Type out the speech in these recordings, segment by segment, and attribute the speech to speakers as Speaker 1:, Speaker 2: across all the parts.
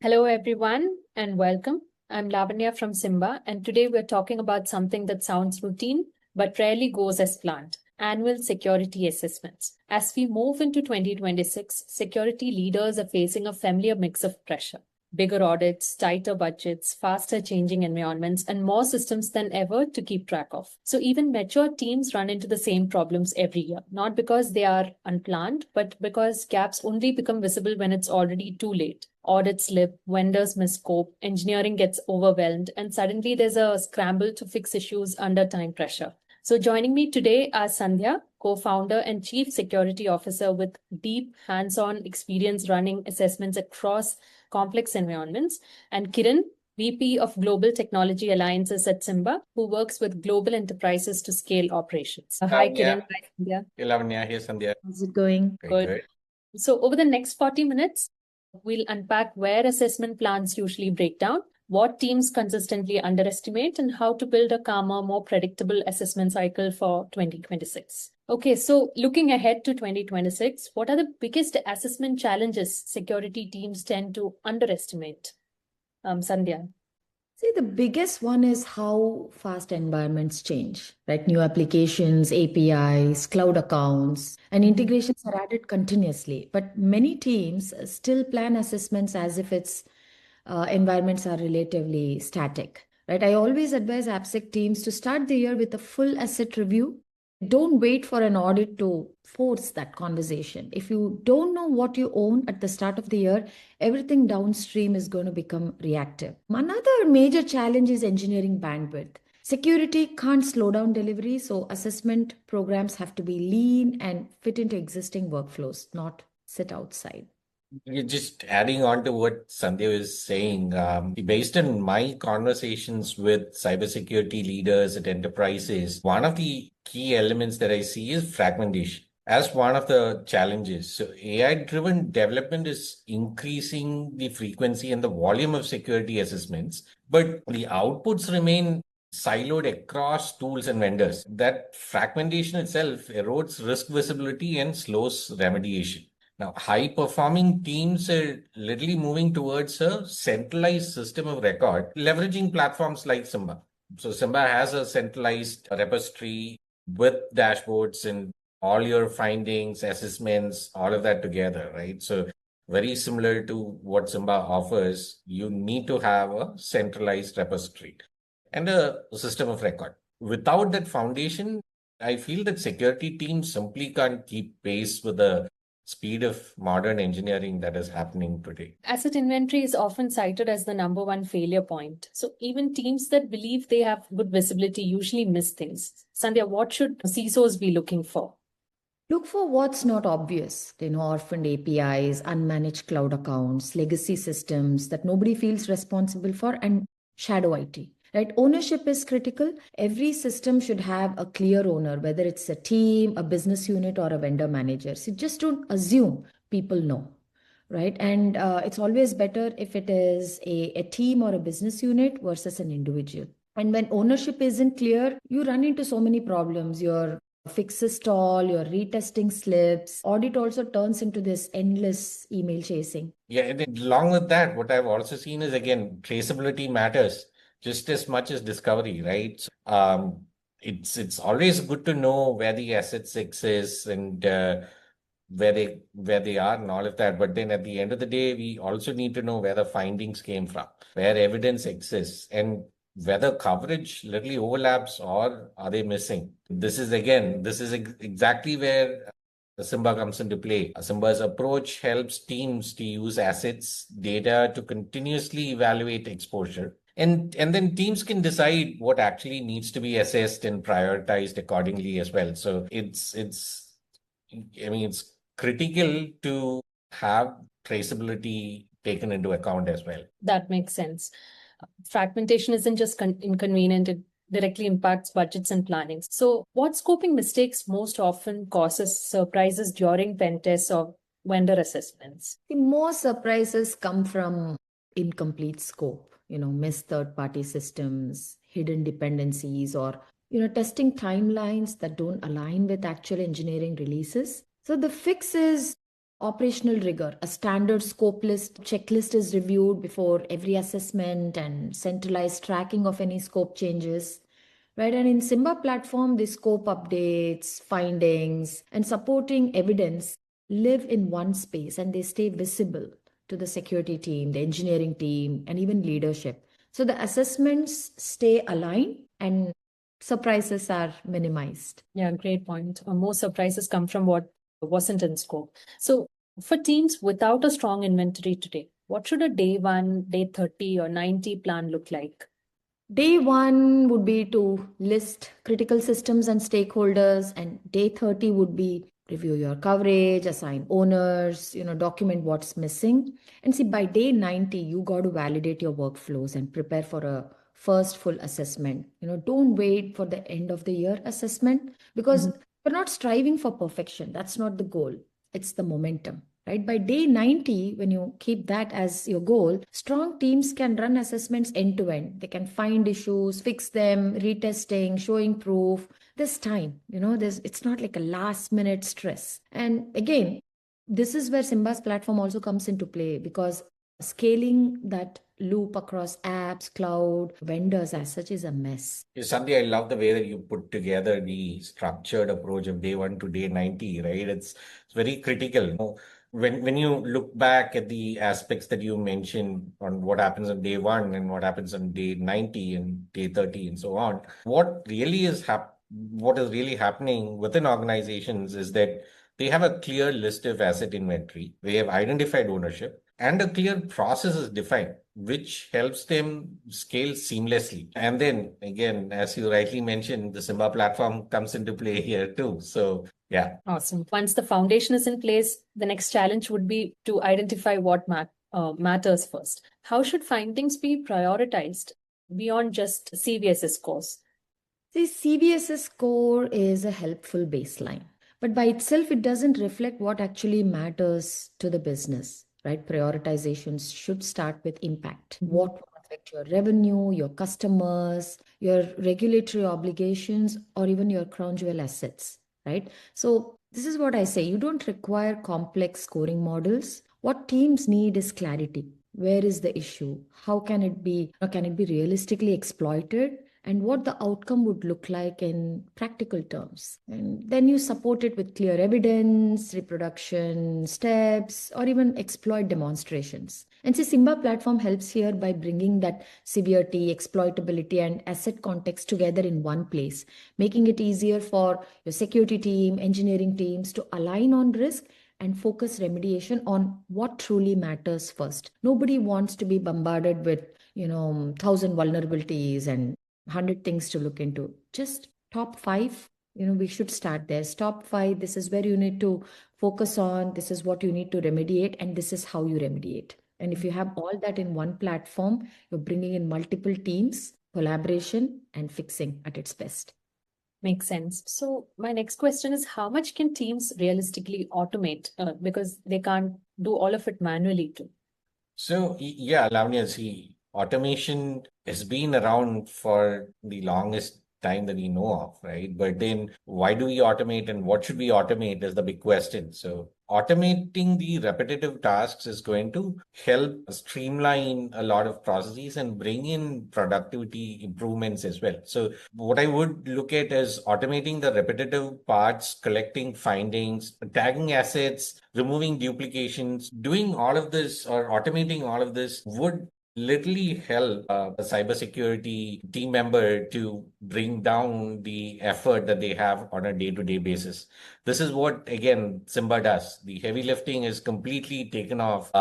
Speaker 1: Hello, everyone, and welcome. I'm Lavanya from Siemba, and today we're talking about something that sounds routine but rarely goes as planned: annual security assessments. As we move into 2026, security leaders are facing a familiar mix of pressure: bigger audits, tighter budgets, faster changing environments, and more systems than ever to keep track of. So, even mature teams run into the same problems every year, not because they are unplanned, but because gaps only become visible when it's already too late. Audits slip, vendors miss scope, engineering gets overwhelmed, and suddenly there's a scramble to fix issues under time pressure. So, joining me today are Sandhya, co founder and chief security officer with deep hands on experience running assessments across complex environments, and Kiran, VP of Global Technology Alliances at Siemba, who works with global enterprises to scale operations. Hi, Kiran. Hi, Sandhya.
Speaker 2: Hey, Lavanya, hey, Sandhya.
Speaker 3: How's it going?
Speaker 1: Good. So, over the next 40 minutes, we'll unpack where assessment plans usually break down, what teams consistently underestimate, and how to build a calmer, more predictable assessment cycle for 2026. Okay, so looking ahead to 2026, what are the biggest assessment challenges security teams tend to underestimate? Sandhya.
Speaker 3: See, the biggest one is how fast environments change, right? New applications, APIs, cloud accounts, and integrations are added continuously. But many teams still plan assessments as if its environments are relatively static, right? I always advise AppSec teams to start the year with a full asset review. Don't wait for an audit to force that conversation. If you don't know what you own at the start of the year, everything downstream is going to become reactive. Another major challenge is engineering bandwidth. Security can't slow down delivery, so assessment programs have to be lean and fit into existing workflows, not sit outside.
Speaker 2: Just adding on to what Sandhya is saying, based on my conversations with cybersecurity leaders at enterprises, one of the key elements that I see is fragmentation as one of the challenges. So AI-driven development is increasing the frequency and the volume of security assessments, but the outputs remain siloed across tools and vendors. That fragmentation itself erodes risk visibility and slows remediation. Now, high performing teams are literally moving towards a centralized system of record, leveraging platforms like Siemba. So, Siemba has a centralized repository with dashboards and all your findings, assessments, all of that together, right? So, very similar to what Siemba offers, you need to have a centralized repository and a system of record. Without that foundation, I feel that security teams simply can't keep pace with the speed of modern engineering that is happening today.
Speaker 1: Asset inventory is often cited as the number one failure point. So even teams that believe they have good visibility usually miss things. Sandhya, what should CISOs be looking for?
Speaker 3: Look for what's not obvious, orphaned APIs, unmanaged cloud accounts, legacy systems that nobody feels responsible for, and shadow IT. Right? Ownership is critical. Every system should have a clear owner, whether it's a team, a business unit, or a vendor manager. So just don't assume people know. Right. And it's always better if it is a team or a business unit versus an individual. And when ownership isn't clear, you run into so many problems. Your fixes stall, your retesting slips. Audit also turns into this endless email chasing.
Speaker 2: Yeah, and then along with that, what I've also seen is again, traceability matters just as much as discovery, right? It's always good to know where the assets exist and where they are and all of that. But then at the end of the day, we also need to know where the findings came from, where evidence exists, and whether coverage literally overlaps or are they missing. This is exactly where Siemba comes into play. Siemba's approach helps teams to use assets, data to continuously evaluate exposure. And then teams can decide what actually needs to be assessed and prioritized accordingly as well. So it's critical to have traceability taken into account as well.
Speaker 1: That makes sense. Fragmentation isn't just inconvenient, it directly impacts budgets and planning. So, what scoping mistakes most often causes surprises during pen tests or vendor assessments?
Speaker 3: The most surprises come from incomplete scope, missed third party systems, hidden dependencies, or testing timelines that don't align with actual engineering releases. So the fix is operational rigor. A standard scope list checklist is reviewed before every assessment and centralized tracking of any scope changes. Right, and in Siemba platform, the scope updates, findings, and supporting evidence live in one space and they stay visible to the security team, the engineering team, and even leadership. So the assessments stay aligned and surprises are minimized.
Speaker 1: Yeah, great point. More surprises come from what wasn't in scope. So, for teams without a strong inventory today, what should a day 1, day 30, or 90 plan look like?
Speaker 3: Day one would be to list critical systems and stakeholders, and day 30 would be review your coverage, assign owners, document what's missing. And see, by day 90, you got to validate your workflows and prepare for a first full assessment. Don't wait for the end of the year assessment because we're not striving for perfection. That's not the goal. It's the momentum. Right, by day 90, when you keep that as your goal, strong teams can run assessments end to end. They can find issues, fix them, retesting, showing proof. There's time, it's not like a last minute stress. And again, this is where Simba's platform also comes into play because scaling that loop across apps, cloud, vendors as such is a mess.
Speaker 2: Sandhya, I love the way that you put together the structured approach of day 1 to day 90, right? It's very critical. When you look back at the aspects that you mentioned on what happens on day 1 and what happens on day 90 and day 30 and so on, what is really happening within organizations is that they have a clear list of asset inventory. They have identified ownership and a clear process is defined, which helps them scale seamlessly. And then again, as you rightly mentioned, the Siemba platform comes into play here too. So yeah.
Speaker 1: Awesome. Once the foundation is in place, the next challenge would be to identify what matters first. How should findings be prioritized beyond just CVSS scores?
Speaker 3: See, CVSS score is a helpful baseline, but by itself, it doesn't reflect what actually matters to the business, right? Prioritizations should start with impact. What will affect your revenue, your customers, your regulatory obligations, or even your crown jewel assets, right? So, this is what I say. You don't require complex scoring models. What teams need is clarity. Where is the issue? How can it be? Can it be realistically exploited? And what the outcome would look like in practical terms. And then you support it with clear evidence, reproduction steps, or even exploit demonstrations. And see, Siemba platform helps here by bringing that severity, exploitability, and asset context together in one place, making it easier for your security team, engineering teams to align on risk and focus remediation on what truly matters first. Nobody wants to be bombarded with, 1,000 vulnerabilities and 100 things to look into. Just top 5, we should start there. Top 5, this is where you need to focus on, this is what you need to remediate, and this is how you remediate. And if you have all that in one platform, you're bringing in multiple teams, collaboration, and fixing at its best.
Speaker 1: Makes sense. So my next question is, how much can teams realistically automate? Because they can't do all of it manually too.
Speaker 2: So yeah, Lavanya, see, automation has been around for the longest time that we know of, right? But then why do we automate and what should we automate is the big question. So automating the repetitive tasks is going to help streamline a lot of processes and bring in productivity improvements as well. So what I would look at is automating the repetitive parts, collecting findings, tagging assets, removing duplications, doing all of this or automating all of this would literally help a cybersecurity team member to bring down the effort that they have on a day-to-day basis. This is what, again, Siemba does. The heavy lifting is completely taken off,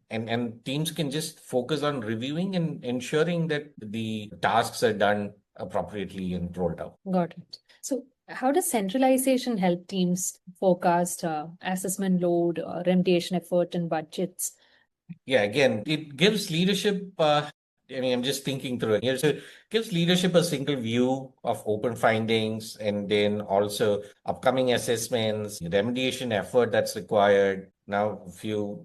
Speaker 2: and teams can just focus on reviewing and ensuring that the tasks are done appropriately and rolled out.
Speaker 1: Got it. So how does centralization help teams forecast assessment load, remediation effort, and budgets?
Speaker 2: Yeah, again, it gives leadership. I'm just thinking through it here. So it gives leadership a single view of open findings and then also upcoming assessments, remediation effort that's required. Now, if you,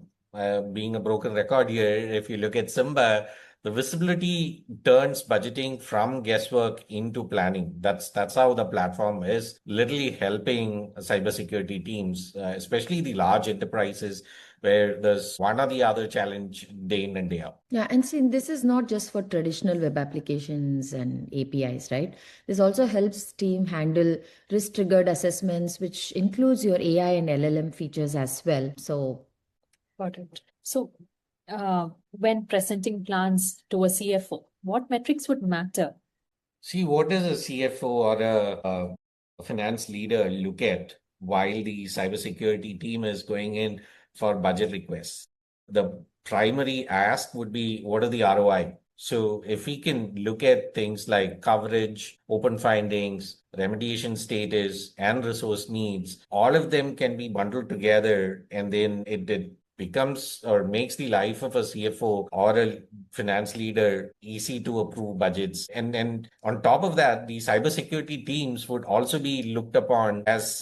Speaker 2: being a broken record here, if you look at Siemba, the visibility turns budgeting from guesswork into planning. That's how the platform is literally helping cybersecurity teams, especially the large enterprises where there's one or the other challenge day in and day out.
Speaker 3: Yeah, and see, this is not just for traditional web applications and APIs, right? This also helps team handle risk-triggered assessments, which includes your AI and LLM features as well. So,
Speaker 1: Got it. So, when presenting plans to a CFO, what metrics would matter?
Speaker 2: See, what does a CFO or a finance leader look at while the cybersecurity team is going in for budget requests? The primary ask would be, what are the ROI? So if we can look at things like coverage, open findings, remediation status, and resource needs, all of them can be bundled together, and then it becomes or makes the life of a CFO or a finance leader easy to approve budgets. And on top of that, the cybersecurity teams would also be looked upon as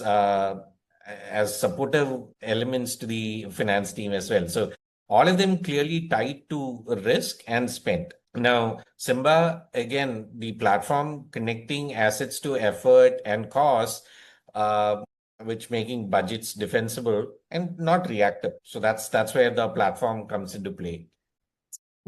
Speaker 2: supportive elements to the finance team as well. So all of them clearly tied to risk and spend. Now, Siemba, again, the platform connecting assets to effort and cost, which making budgets defensible and not reactive. So that's where the platform comes into play.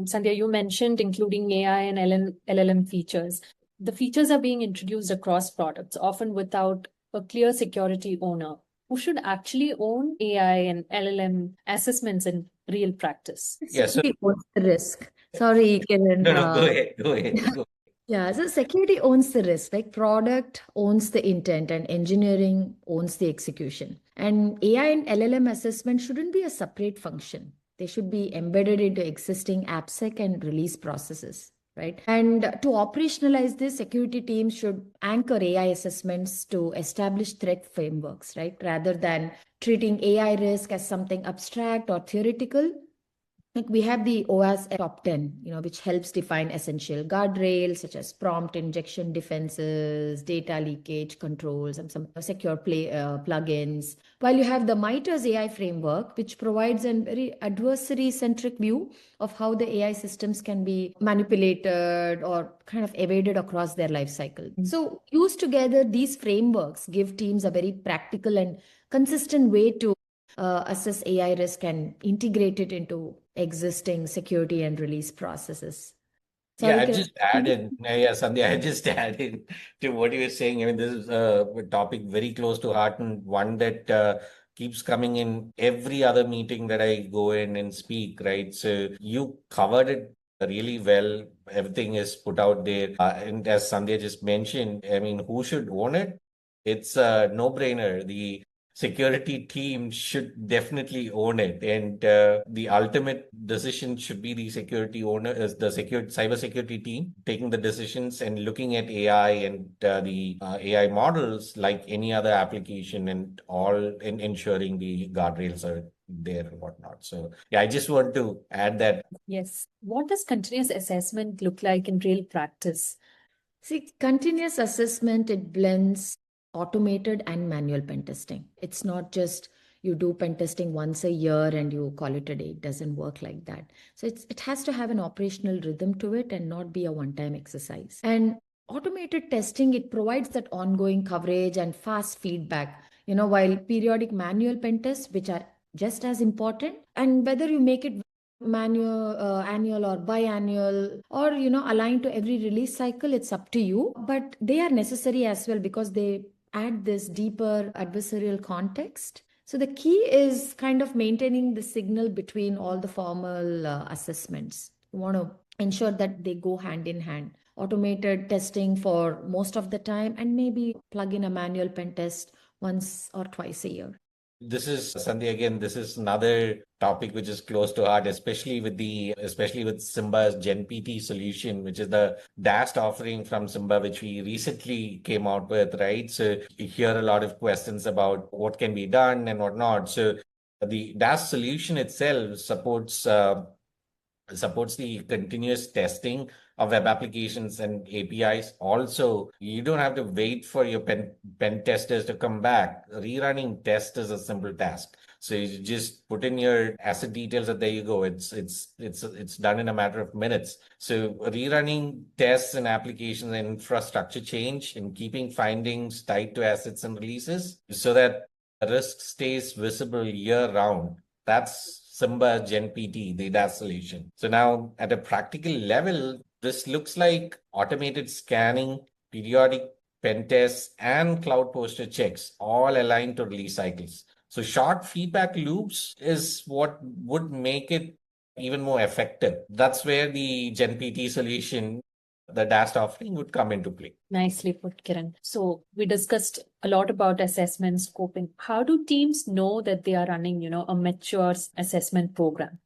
Speaker 1: Sandhya, you mentioned including AI and LLM features. The features are being introduced across products, often without a clear security owner. Who should actually own AI and LLM assessments in real practice?
Speaker 2: Yeah, so
Speaker 3: security owns the risk. Sorry, Kiran.
Speaker 2: no, go ahead, go ahead. Go.
Speaker 3: Yeah, so security owns the risk, like product owns the intent and engineering owns the execution. And AI and LLM assessment shouldn't be a separate function. They should be embedded into existing AppSec and release processes, right? And to operationalize this, security teams should anchor AI assessments to establish threat frameworks, right? Rather than treating AI risk as something abstract or theoretical. Like we have the OAS top 10, which helps define essential guardrails such as prompt injection defenses, data leakage controls, and some secure plugins. While you have the MITRE's AI framework, which provides a very adversary-centric view of how the AI systems can be manipulated or kind of evaded across their life cycle. So used together, these frameworks give teams a very practical and consistent way to assess AI risk and integrate it into existing security and release processes.
Speaker 2: Yeah,
Speaker 3: Sorry,
Speaker 2: I
Speaker 3: Kiran.
Speaker 2: just added, yeah, Sandhya, I just added to what you were saying. I mean, this is a topic very close to heart and one that keeps coming in every other meeting that I go in and speak, right? So you covered it really well. Everything is put out there. And as Sandhya just mentioned, I mean, who should own it? It's a no-brainer. The security team should definitely own it, and the ultimate decision should be the security owner, is the cybersecurity team taking the decisions and looking at AI and the AI models like any other application, and all in ensuring the guardrails are there and whatnot. So yeah, I just want to add that.
Speaker 1: Yes. What does continuous assessment look like in real practice?
Speaker 3: See, continuous assessment, it blends automated and manual pen testing. It's not just you do pen testing once a year and you call it a day. It doesn't work like that. So it has to have an operational rhythm to it and not be a one-time exercise. And automated testing, it provides that ongoing coverage and fast feedback, while periodic manual pen tests, which are just as important, and whether you make it manual, annual or biannual, or aligned to every release cycle, it's up to you, but they are necessary as well because they add this deeper adversarial context. So the key is kind of maintaining the signal between all the formal assessments. You want to ensure that they go hand in hand. Automated testing for most of the time, and maybe plug in a manual pen test once or twice a year.
Speaker 2: This is Sandhya again. This is another topic which is close to heart, especially with Siemba's GenPT solution, which is the DAST offering from Siemba, which we recently came out with, right? So you hear a lot of questions about what can be done and what not. So the DAST solution itself supports supports the continuous testing of web applications and APIs. Also, you don't have to wait for your pen testers to come back. Rerunning tests is a simple task. So you just put in your asset details and there you go. It's done in a matter of minutes. So rerunning tests and applications and infrastructure change and keeping findings tied to assets and releases so that risk stays visible year round. That's Siemba GenPT, the DAS solution. So now at a practical level, this looks like automated scanning, periodic pen tests, and cloud posted checks, all aligned to release cycles. So short feedback loops is what would make it even more effective. That's where the GenPT solution, the DAS offering, would come into play.
Speaker 1: Nicely put, Kiran. So we discussed a lot about assessment scoping. How do teams know that they are running, a mature assessment program?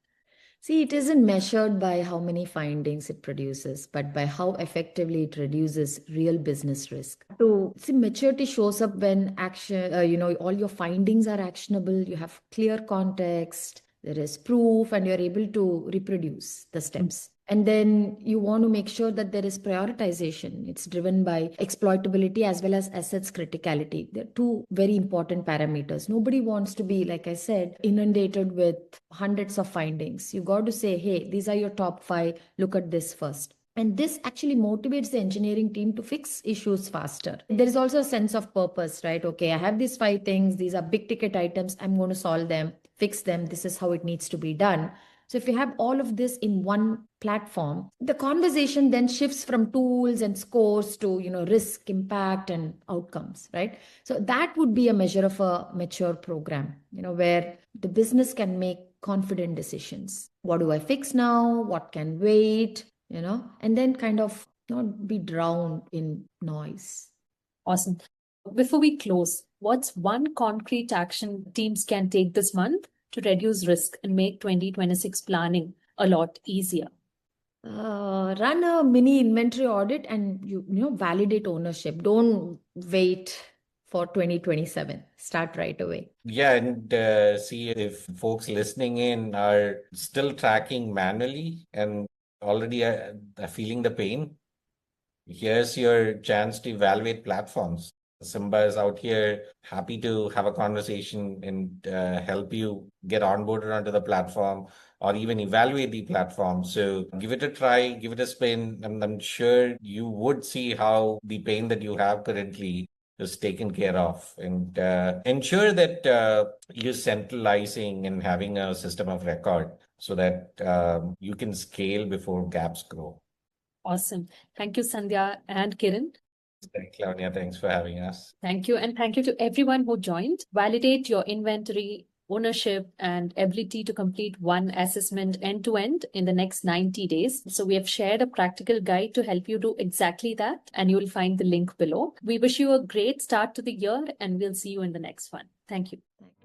Speaker 3: See, it isn't measured by how many findings it produces, but by how effectively it reduces real business risk. So, see, maturity shows up when action, all your findings are actionable, you have clear context, there is proof, and you're able to reproduce the steps. And then you want to make sure that there is prioritization. It's driven by exploitability as well as assets criticality. They're two very important parameters. Nobody wants to be, like I said, inundated with hundreds of findings. You got to say, hey, these are your top 5. Look at this first. And this actually motivates the engineering team to fix issues faster. There is also a sense of purpose, right? Okay, I have these 5 things. These are big ticket items. I'm going to solve them, fix them. This is how it needs to be done. So if you have all of this in one platform, the conversation then shifts from tools and scores to, risk, impact, and outcomes, right? So that would be a measure of a mature program, where the business can make confident decisions. What do I fix now? What can wait? And then kind of not be drowned in noise.
Speaker 1: Awesome. Before we close, what's one concrete action teams can take this month to reduce risk and make 2026 planning a lot easier?
Speaker 3: Run a mini inventory audit and validate ownership. Don't wait for 2027. Start right away.
Speaker 2: Yeah, and see if folks listening in are still tracking manually and already are feeling the pain. Here's your chance to evaluate platforms. Siemba is out here happy to have a conversation and help you get onboarded onto the platform or even evaluate the platform. So give it a try, give it a spin, and I'm sure you would see how the pain that you have currently is taken care of, and ensure that you're centralizing and having a system of record so that you can scale before gaps grow.
Speaker 1: Awesome. Thank you, Sandhya and Kiran.
Speaker 2: Thanks, Lavanya. Thanks for having us.
Speaker 1: Thank you. And thank you to everyone who joined. Validate your inventory, ownership, and ability to complete one assessment end to end in the next 90 days. So we have shared a practical guide to help you do exactly that, and you will find the link below. We wish you a great start to the year, and we'll see you in the next one. Thank you.
Speaker 3: Thanks.